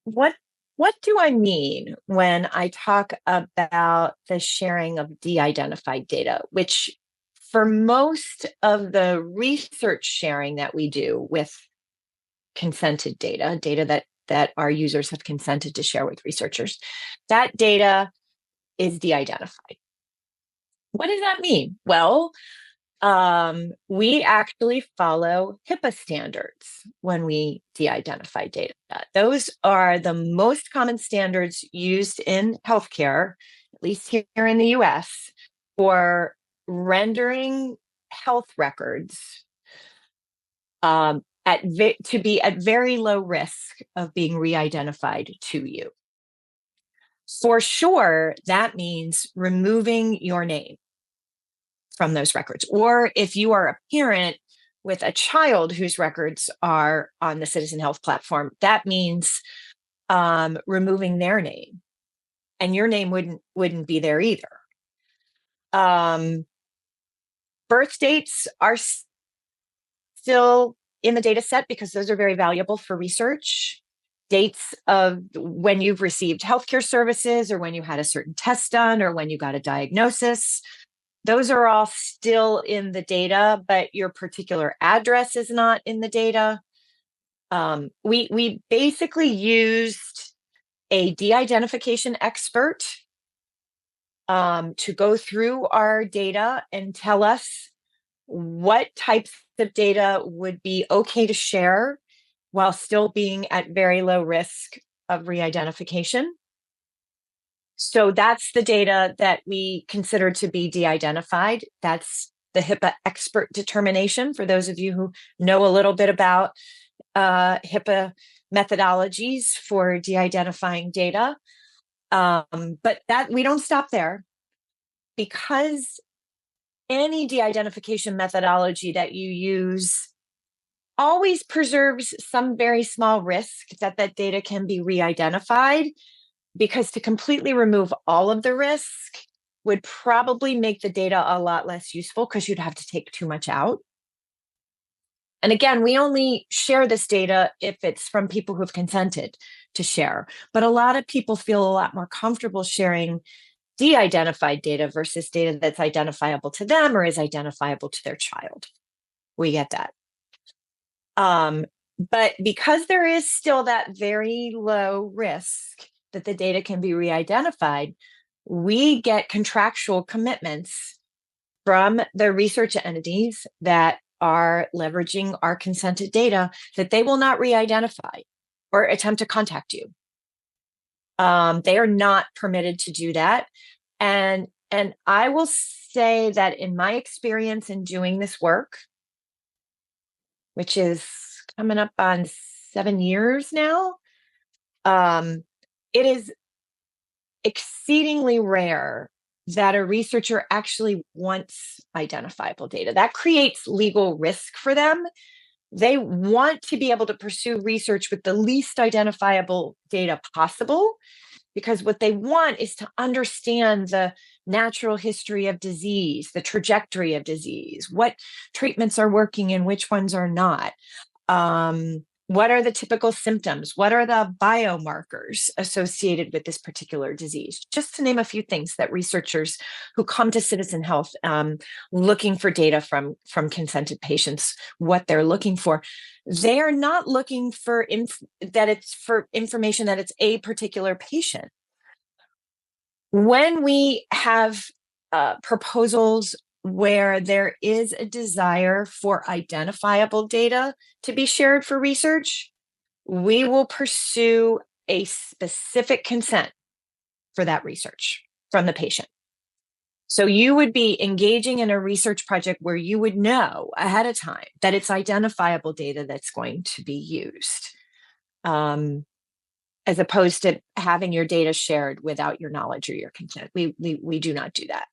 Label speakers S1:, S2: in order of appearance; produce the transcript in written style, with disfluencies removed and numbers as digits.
S1: What what do I mean when I talk about the sharing of de-identified data, which for most of the research sharing that we do with consented data, data that our users have consented to share with researchers, that data is de-identified. What does that mean? Well, we actually follow HIPAA standards when we de-identify data. Those are the most common standards used in healthcare, at least here in the US, for rendering health records to be at very low risk of being re-identified to you. For sure, that means removing your name from those records. Or if you are a parent with a child whose records are on the Citizen Health platform, that means removing their name, and your name wouldn't be there either. Birth dates are still in the data set because those are very valuable for research. Dates of when you've received healthcare services, or when you had a certain test done, or when you got a diagnosis. Those are all still in the data, but your particular address is not in the data. We basically used a de-identification expert to go through our data and tell us what types of data would be okay to share while still being at very low risk of re-identification. So that's the data that we consider to be de-identified. That's the HIPAA expert determination, for those of you who know a little bit about HIPAA methodologies for de-identifying data. But that we don't stop there, because any de-identification methodology that you use always preserves some very small risk that that data can be re-identified, because to completely remove all of the risk would probably make the data a lot less useful, because you'd have to take too much out. And again, we only share this data if it's from people who've consented to share. But a lot of people feel a lot more comfortable sharing de-identified data versus data that's identifiable to them or is identifiable to their child. We get that. But because there is still that very low risk that the data can be re-identified, we get contractual commitments from the research entities that are leveraging our consented data that they will not re-identify or attempt to contact you. They are not permitted to do that. And I will say that in my experience in doing this work, which is coming up on 7 years now, it is exceedingly rare that a researcher actually wants identifiable data. That creates legal risk for them. They want to be able to pursue research with the least identifiable data possible, because what they want is to understand the natural history of disease, the trajectory of disease, what treatments are working and which ones are not. What are the typical symptoms? What are the biomarkers associated with this particular disease? Just to name a few things that researchers who come to Citizen Health looking for data from consented patients, what they're looking for. They are not looking for that it's for information that it's a particular patient. When we have proposals where there is a desire for identifiable data to be shared for research, we will pursue a specific consent for that research from the patient. So you would be engaging in a research project where you would know ahead of time that it's identifiable data that's going to be used, as opposed to having your data shared without your knowledge or your consent. We do not do that.